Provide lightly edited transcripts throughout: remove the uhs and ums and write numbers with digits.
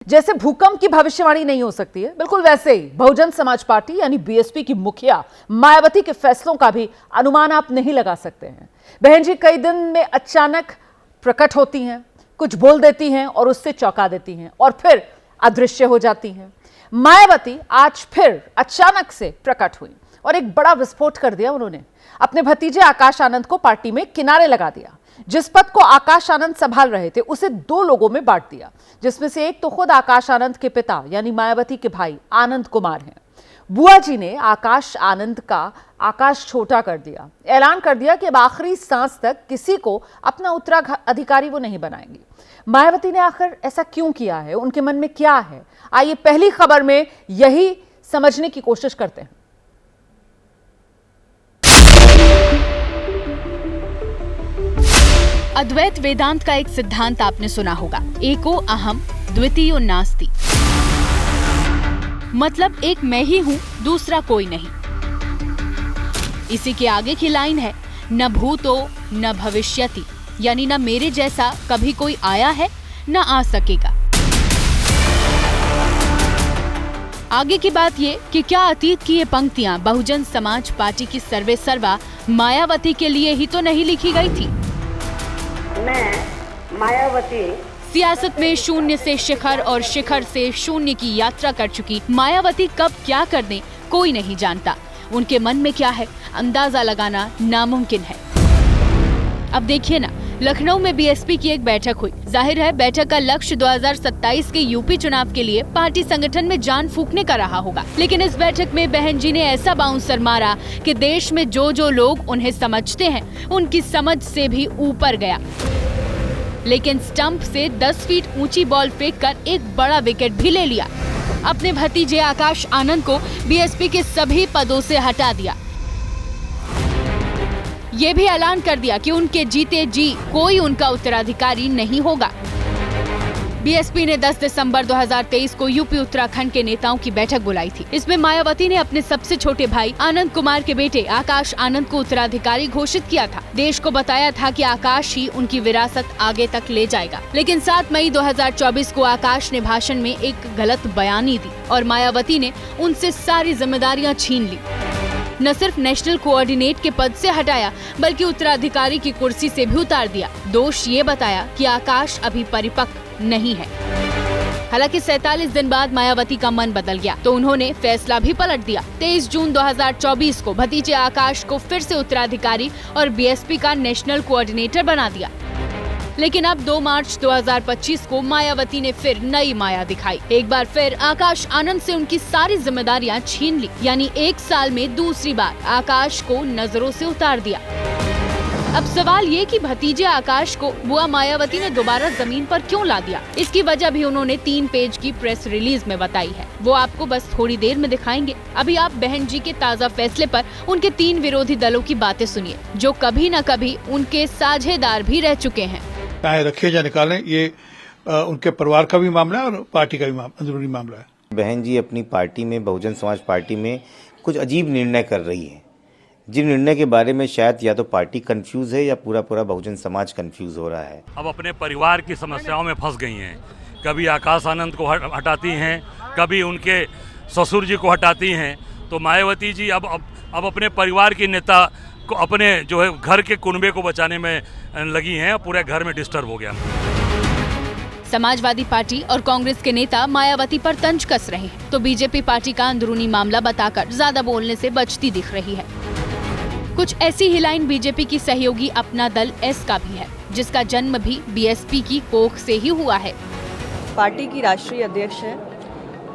जैसे भूकंप की भविष्यवाणी नहीं हो सकती है, बिल्कुल वैसे ही बहुजन समाज पार्टी यानी बीएसपी की मुखिया मायावती के फैसलों का भी अनुमान आप नहीं लगा सकते हैं। बहन जी कई दिन में अचानक प्रकट होती हैं, कुछ बोल देती हैं और उससे चौंका देती हैं और फिर अदृश्य हो जाती हैं। मायावती आज फिर अचानक से प्रकट हुई और एक बड़ा विस्फोट कर दिया उन्होंने। अपने भतीजे आकाश आनंद को पार्टी में किनारे लगा दिया। जिस पद को आकाश आनंद संभाल रहे थे उसे 2 लोगों में बांट दिया, जिसमें से एक तो खुद आकाश आनंद के पिता यानी मायावती के भाई आनंद कुमार हैं। बुआ जी ने आकाश आनंद का आकाश छोटा कर दिया, ऐलान कर दिया कि अब आखिरी सांस तक किसी को अपना उत्तराधिकारी वो नहीं बनाएंगी। मायावती ने आखिर ऐसा क्यों किया है, उनके मन में क्या है, आइए पहली खबर में यही समझने की कोशिश करते हैं। अद्वैत वेदांत का एक सिद्धांत आपने सुना होगा, एको अहम द्वितीयो नास्ति। मतलब एक मैं ही हूँ, दूसरा कोई नहीं। इसी के आगे की लाइन है, न भूतो न भविष्यति, यानी न मेरे जैसा कभी कोई आया है न आ सकेगा। आगे की बात ये कि क्या अतीत की ये पंक्तियां बहुजन समाज पार्टी की सर्वे सर्वा मायावती के लिए ही तो नहीं लिखी गई थी। मैं मायावती सियासत में शून्य से शिखर और शिखर से शून्य की यात्रा कर चुकी मायावती कब क्या कर दें कोई नहीं जानता। उनके मन में क्या है अंदाजा लगाना नामुमकिन है। अब देखिए ना, लखनऊ में बीएसपी की एक बैठक हुई। जाहिर है बैठक का लक्ष्य 2027 के यूपी चुनाव के लिए पार्टी संगठन में जान फूंकने का रहा होगा। लेकिन इस बैठक में बहन जी ने ऐसा बाउंसर मारा कि देश में जो जो लोग उन्हें समझते हैं उनकी समझ से भी ऊपर गया। लेकिन स्टंप से 10 फीट ऊंची बॉल फेंककर एक बड़ा विकेट भी ले लिया। अपने भतीजे आकाश आनंद को बीएसपी के सभी पदों से हटा दिया। ये भी ऐलान कर दिया कि उनके जीते जी कोई उनका उत्तराधिकारी नहीं होगा। बीएसपी ने 10 दिसंबर 2023 को यूपी उत्तराखंड के नेताओं की बैठक बुलाई थी। इसमें मायावती ने अपने सबसे छोटे भाई आनंद कुमार के बेटे आकाश आनंद को उत्तराधिकारी घोषित किया था। देश को बताया था कि आकाश ही उनकी विरासत आगे तक ले जाएगा। लेकिन 7 मई 2024 को आकाश ने भाषण में एक गलत बयानी दी और मायावती ने उनसे सारी जिम्मेदारियां छीन ली। न सिर्फ नेशनल कोऑर्डिनेट के पद से हटाया बल्कि उत्तराधिकारी की कुर्सी से भी उतार दिया। दोष ये बताया कि आकाश अभी परिपक्व नहीं है। हालांकि 47 दिन बाद मायावती का मन बदल गया तो उन्होंने फैसला भी पलट दिया। 23 जून 2024 को भतीजे आकाश को फिर से उत्तराधिकारी और बीएसपी का नेशनल कोऑर्डिनेटर बना दिया। लेकिन अब 2 मार्च 2025 को मायावती ने फिर नई माया दिखाई। एक बार फिर आकाश आनंद से उनकी सारी जिम्मेदारियां छीन ली, यानी 1 साल में दूसरी बार आकाश को नजरों से उतार दिया। अब सवाल ये कि भतीजे आकाश को बुआ मायावती ने दोबारा जमीन पर क्यों ला दिया। इसकी वजह भी उन्होंने 3 पेज की प्रेस रिलीज में बताई है। वो आपको बस थोड़ी देर में दिखाएंगे। अभी आप बहन जी के ताज़ा फैसले पर उनके 3 विरोधी दलों की बातें सुनिए, जो कभी न कभी उनके साझेदार भी रह चुके हैं। चाहे रखे या निकालें, ये उनके परिवार का भी मामला है और पार्टी का भी अंदरूनी मामला है। बहन जी अपनी पार्टी में, बहुजन समाज पार्टी में कुछ अजीब निर्णय कर रही है, जिन निर्णय के बारे में शायद या तो पार्टी कंफ्यूज है या पूरा बहुजन समाज कंफ्यूज हो रहा है। अब अपने परिवार की समस्याओं में फंस गई हैं। कभी आकाश आनंद को हटाती हैं, कभी उनके ससुर जी को हटाती हैं। तो मायावती जी अब अपने परिवार की नेता को, अपने जो है घर के कुनबे को बचाने में लगी हैं। पूरे घर में डिस्टर्ब हो गया। समाजवादी पार्टी और कांग्रेस के नेता मायावती पर तंज कस रहे हैं तो बीजेपी पार्टी का अंदरूनी मामला बताकर ज्यादा बोलने से बचती दिख रही है। कुछ ऐसी ही लाइन बीजेपी की सहयोगी अपना दल एस का भी है, जिसका जन्म भी बीएसपी की कोख से ही हुआ है। पार्टी की राष्ट्रीय अध्यक्ष है,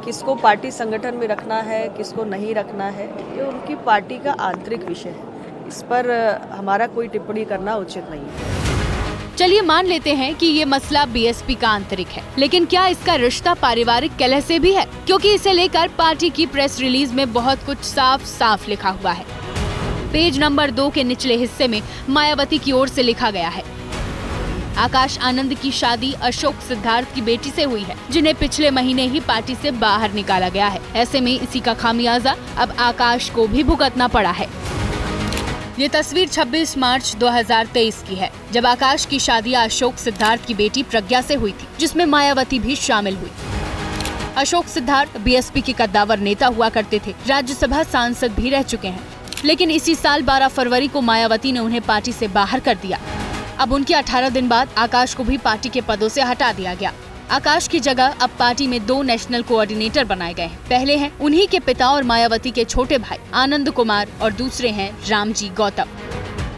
किसको पार्टी संगठन में रखना है, किसको नहीं रखना है, ये उनकी पार्टी का आंतरिक विषय है। इस पर हमारा कोई टिप्पणी करना उचित नहीं है। चलिए मान लेते हैं कि ये मसला बीएसपी का आंतरिक है, लेकिन क्या इसका रिश्ता पारिवारिक कलह से भी है? क्योंकि इसे लेकर पार्टी की प्रेस रिलीज में बहुत कुछ साफ साफ लिखा हुआ है। पेज नंबर 2 के निचले हिस्से में मायावती की ओर से लिखा गया है, आकाश आनंद की शादी अशोक सिद्धार्थ की बेटी से हुई है, जिन्हें पिछले महीने ही पार्टी से बाहर निकाला गया है। ऐसे में इसी का खामियाजा अब आकाश को भी भुगतना पड़ा है। ये तस्वीर 26 मार्च 2023 की है, जब आकाश की शादी अशोक सिद्धार्थ की बेटी प्रज्ञा से हुई थी, जिसमें मायावती भी शामिल हुई। अशोक सिद्धार्थ बीएसपी के कद्दावर नेता हुआ करते थे, राज्यसभा सांसद भी रह चुके हैं। लेकिन इसी साल 12 फरवरी को मायावती ने उन्हें पार्टी से बाहर कर दिया। अब उनके 18 दिन बाद आकाश को भी पार्टी के पदों से हटा दिया गया। आकाश की जगह अब पार्टी में 2 नेशनल कोऑर्डिनेटर बनाए गए हैं। पहले हैं उन्हीं के पिता और मायावती के छोटे भाई आनंद कुमार और दूसरे हैं रामजी गौतम।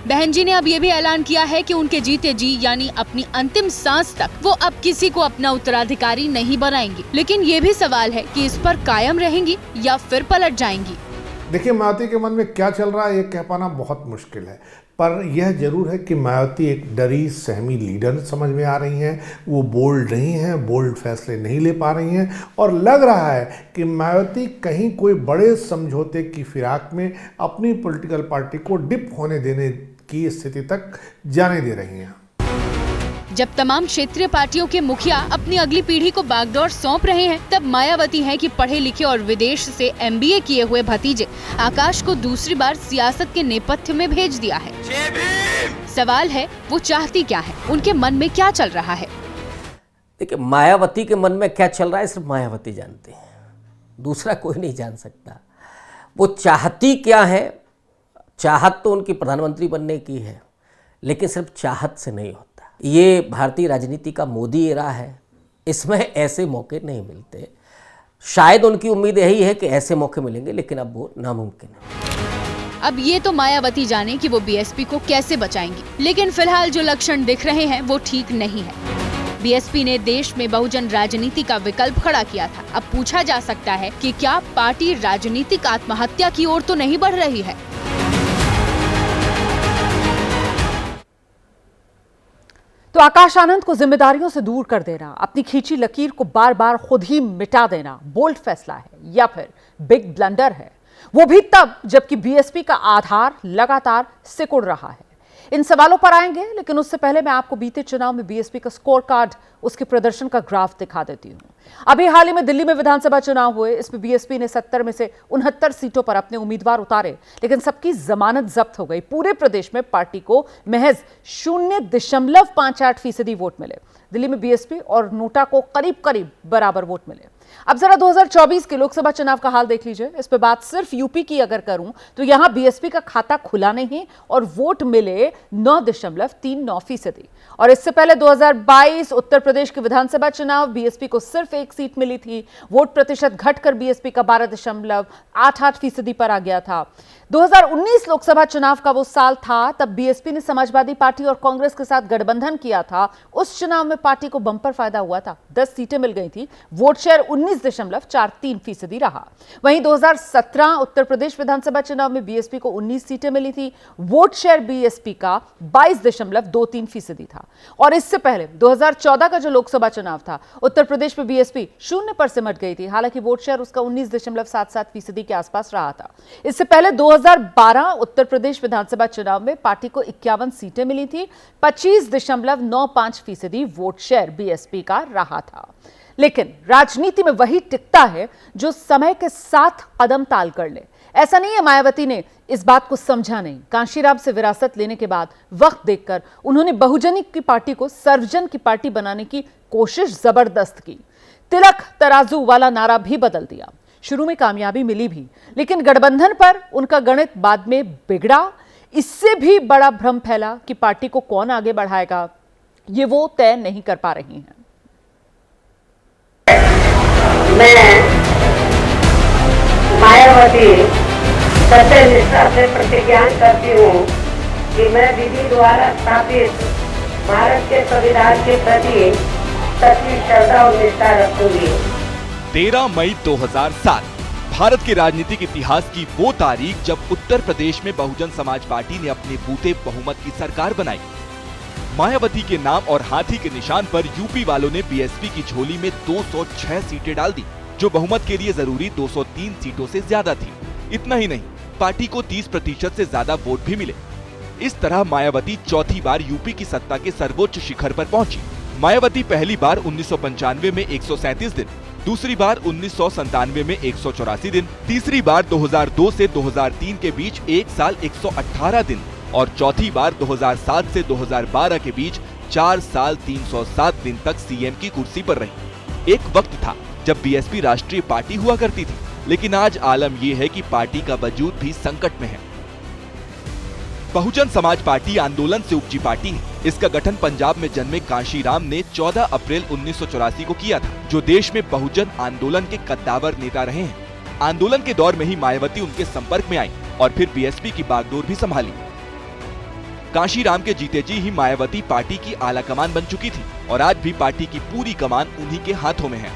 बहन जी ने अब ये भी ऐलान किया है कि उनके जीते जी यानी अपनी अंतिम सांस तक वो अब किसी को अपना उत्तराधिकारी नहीं बनाएंगी। लेकिन ये भी सवाल है कि इस पर कायम रहेंगी या फिर पलट जाएंगी। देखिए, मायावती के मन में क्या चल रहा है ये कह पाना बहुत मुश्किल है, पर यह जरूर है कि मायावती एक डरी सहमी लीडर समझ में आ रही हैं। वो बोल्ड नहीं हैं, बोल्ड फैसले नहीं ले पा रही हैं और लग रहा है कि मायावती कहीं कोई बड़े समझौते की फिराक में अपनी पॉलिटिकल पार्टी को डिप होने देने की स्थिति तक जाने दे रही हैं। जब तमाम क्षेत्रीय पार्टियों के मुखिया अपनी अगली पीढ़ी को बागडोर सौंप रहे हैं, तब मायावती हैं कि पढ़े लिखे और विदेश से MBA किए हुए भतीजे आकाश को दूसरी बार सियासत के नेपथ्य में भेज दिया है। सवाल है वो चाहती क्या है, उनके मन में क्या चल रहा है। देखिए, मायावती के मन में क्या चल रहा है सिर्फ मायावती जानती है, दूसरा कोई नहीं जान सकता। वो चाहती क्या है, चाहत तो उनकी प्रधानमंत्री बनने की है, लेकिन सिर्फ चाहत से नहीं होता। ये भारतीय राजनीति का मोदी एरा है, इसमें ऐसे मौके नहीं मिलते। शायद उनकी उम्मीद यही है कि ऐसे मौके मिलेंगे, लेकिन अब वो नामुमकिन है। अब ये तो मायावती जाने कि वो बीएसपी को कैसे बचाएंगी, लेकिन फिलहाल जो लक्षण दिख रहे हैं वो ठीक नहीं है। बीएसपी ने देश में बहुजन राजनीति का विकल्प खड़ा किया था। अब पूछा जा सकता है कि क्या पार्टी राजनीतिक आत्महत्या की ओर तो नहीं बढ़ रही है। तो आकाश आनंद को जिम्मेदारियों से दूर कर देना, अपनी खींची लकीर को बार बार खुद ही मिटा देना बोल्ड फैसला है या फिर बिग ब्लंडर है? वो भी तब जबकि बीएसपी का आधार लगातार सिकुड़ रहा है। इन सवालों पर आएंगे, लेकिन उससे पहले मैं आपको बीते चुनाव में बीएसपी का स्कोर कार्ड, उसके प्रदर्शन का ग्राफ दिखा देती हूं। अभी हाल ही में दिल्ली में विधानसभा चुनाव हुए, इसमें बीएसपी ने 70 में से 69 सीटों पर अपने उम्मीदवार उतारे, लेकिन सबकी जमानत जब्त हो गई। पूरे प्रदेश में पार्टी को महज 0.58% वोट मिले। दिल्ली में बीएसपी और नोटा को करीब करीब बराबर वोट मिले। अब जरा 2024 के लोकसभा चुनाव का हाल देख लीजिए। इस पे बात सिर्फ यूपी की अगर करूं तो यहां बीएसपी का खाता खुला नहीं और वोट मिले 9.39%। और इससे पहले 2022 उत्तर प्रदेश के विधानसभा चुनाव, बीएसपी को सिर्फ 1 सीट मिली थी। वोट प्रतिशत घटकर बीएसपी का 12.88% पर आ गया था। 2019 लोकसभा चुनाव का वो साल था, तब बीएसपी ने समाजवादी पार्टी और कांग्रेस के साथ गठबंधन किया था। उस चुनाव में पार्टी को बंपर फायदा हुआ था, 10 सीटें मिल गई थी। वोट शेयर 19.43% रहा। वहीं 2017 उत्तर प्रदेश विधानसभा चुनाव में बीएसपी को 19 सीटें मिली थी। वोट शेयर बीएसपी का 22.23% था। और इससे पहले 2014 का जो लोकसभा चुनाव था, उत्तर प्रदेश में बीएसपी 0 पर सिमट गई थी। हालांकि वोट शेयर उसका 19.77% के आसपास रहा था। इससे पहले 2012 उत्तर प्रदेश विधानसभा चुनाव में पार्टी को 51 सीटें मिली थी। 25.95% वोट शेयर बीएसपी का रहा था। लेकिन राजनीति में वही टिकता है जो समय के साथ कदम ताल कर ले। ऐसा नहीं है मायावती ने इस बात को समझा नहीं। कांशीराम से विरासत लेने के बाद वक्त देखकर उन्होंने बहुजनी की पार्टी को सर्वजन की पार्टी बनाने की कोशिश जबरदस्त की। तिलक तराजू वाला नारा भी बदल दिया। शुरू में कामयाबी मिली भी, लेकिन गठबंधन पर उनका गणित बाद में बिगड़ा। इससे भी बड़ा भ्रम फैला कि पार्टी को कौन आगे बढ़ाएगा, ये वो तय नहीं कर पा रही हैं। मैं मायावती सत्य निष्ठा से प्रतिज्ञा करती हूँ कि मैं विधि द्वारा स्थापित भारत के संविधान के प्रति सच्ची श्रद्धा और निष्ठा रखूंगी। 13 मई 2007 भारत के राजनीतिक इतिहास की वो तारीख जब उत्तर प्रदेश में बहुजन समाज पार्टी ने अपने बूते बहुमत की सरकार बनाई। मायावती के नाम और हाथी के निशान पर यूपी वालों ने बीएसपी की झोली में 206 सीटें डाल दी, जो बहुमत के लिए जरूरी 203 सीटों से ज्यादा थी। इतना ही नहीं, पार्टी को 30% से ज्यादा वोट भी मिले। इस तरह मायावती चौथी बार यूपी की सत्ता के सर्वोच्च शिखर पर पहुंची। मायावती पहली बार 1995 में 137 दिन, दूसरी बार 1997 में 184 दिन, तीसरी बार 2002 से 2003 के बीच 1 साल 118 दिन और चौथी बार 2007 से 2012 के बीच 4 साल 307 दिन तक सीएम की कुर्सी पर रही। एक वक्त था जब बीएसपी राष्ट्रीय पार्टी हुआ करती थी, लेकिन आज आलम यह है कि पार्टी का वजूद भी संकट में है। बहुजन समाज पार्टी आंदोलन से उपजी पार्टी है। इसका गठन पंजाब में जन्मे कांशीराम ने 14 अप्रैल 1984 को किया था, जो देश में बहुजन आंदोलन के कद्दावर नेता रहे हैं। आंदोलन के दौर में ही मायावती उनके संपर्क में आई और फिर बीएसपी की बागडोर भी संभाली। कांशीराम के जीते जी ही मायावती पार्टी की आला कमान बन चुकी थी और आज भी पार्टी की पूरी कमान उन्हीं के हाथों में है।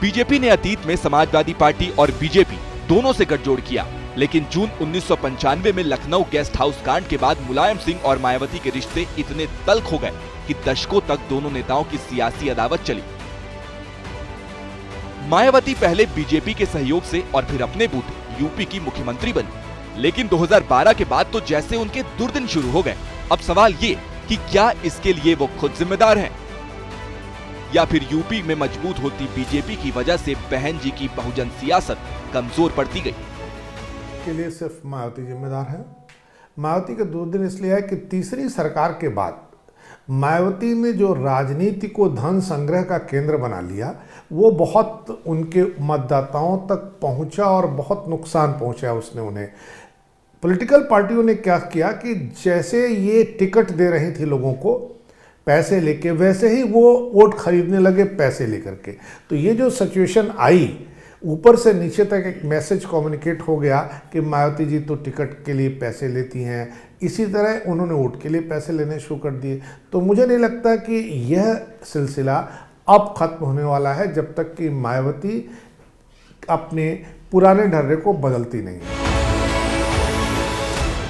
बीजेपी ने अतीत में समाजवादी पार्टी और बीजेपी दोनों से गठजोड़ किया, लेकिन जून 1995 में लखनऊ गेस्ट हाउस कांड के बाद मुलायम सिंह और मायावती के रिश्ते इतने तल्ख हो गए कि दशकों तक दोनों नेताओं की सियासी अदावत चली। मायावती पहले बीजेपी के सहयोग से और फिर अपने बूते यूपी की मुख्यमंत्री बनी, लेकिन 2012 के बाद तो जैसे उनके दुर्दिन शुरू हो गए। अब सवाल ये कि क्या इसके लिए वो खुद जिम्मेदार हैं, या फिर यूपी में मजबूत होती बीजेपी की वजह से बहन जी की बहुजन सियासत कमजोर पड़ती गई। के लिए सिर्फ मायावती जिम्मेदार है। मायावती का दुर्दिन इसलिए है कि तीसरी सरकार के बाद मायावती ने जो राजनीति को धन संग्रह का केंद्र बना लिया, वो बहुत उनके मतदाताओं तक पहुंचा और बहुत नुकसान पहुंचा उसने उन्हें। पॉलिटिकल पार्टियों ने क्या किया कि जैसे ये टिकट दे रही थी लोगों को पैसे लेके, वैसे ही वो वोट खरीदने लगे पैसे लेकर के। तो ये जो सिचुएशन आई, ऊपर से नीचे तक एक मैसेज कम्युनिकेट हो गया कि मायावती जी तो टिकट के लिए पैसे लेती हैं, इसी तरह उन्होंने वोट के लिए पैसे लेने शुरू कर दिए। तो मुझे नहीं लगता कि यह सिलसिला अब खत्म होने वाला है जब तक कि मायावती अपने पुराने ढर्रे को बदलती नहीं है।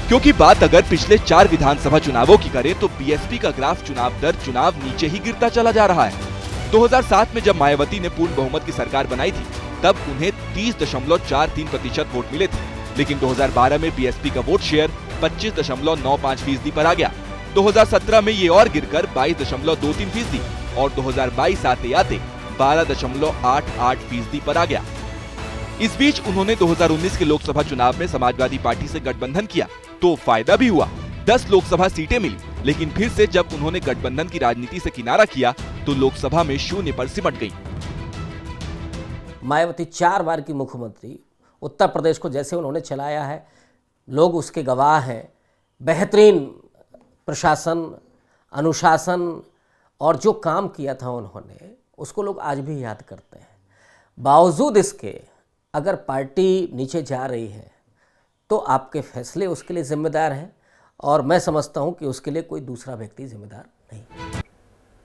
क्योंकि बात अगर पिछले 4 विधानसभा चुनावों की करें तो बीएसपी का ग्राफ चुनाव दर चुनाव नीचे ही गिरता चला जा रहा है। 2007 में जब मायावती ने पूर्ण बहुमत की सरकार बनाई थी, तब उन्हें 30.43% वोट मिले थे, लेकिन 2012 में बीएसपी का वोट शेयर 25.95% पर आ गया। 2017 में ये और गिरकर 22.23% और 2022 आते आते 12.88% पर आ गया। इस बीच उन्होंने 2019 के लोकसभा चुनाव में समाजवादी पार्टी से गठबंधन किया तो फायदा भी हुआ, 10 लोकसभा सीटें मिली, लेकिन फिर से जब उन्होंने गठबंधन की राजनीति से किनारा किया तो लोकसभा में शून्य पर सिमट गई। मायावती 4 बार की मुख्यमंत्री, उत्तर प्रदेश को जैसे उन्होंने चलाया है, लोग उसके गवाह हैं। बेहतरीन प्रशासन, अनुशासन और जो काम किया था उन्होंने, उसको लोग आज भी याद करते हैं। बावजूद इसके अगर पार्टी नीचे जा रही है तो आपके फैसले उसके लिए जिम्मेदार हैं, और मैं समझता हूं कि उसके लिए कोई दूसरा व्यक्ति जिम्मेदार नहीं।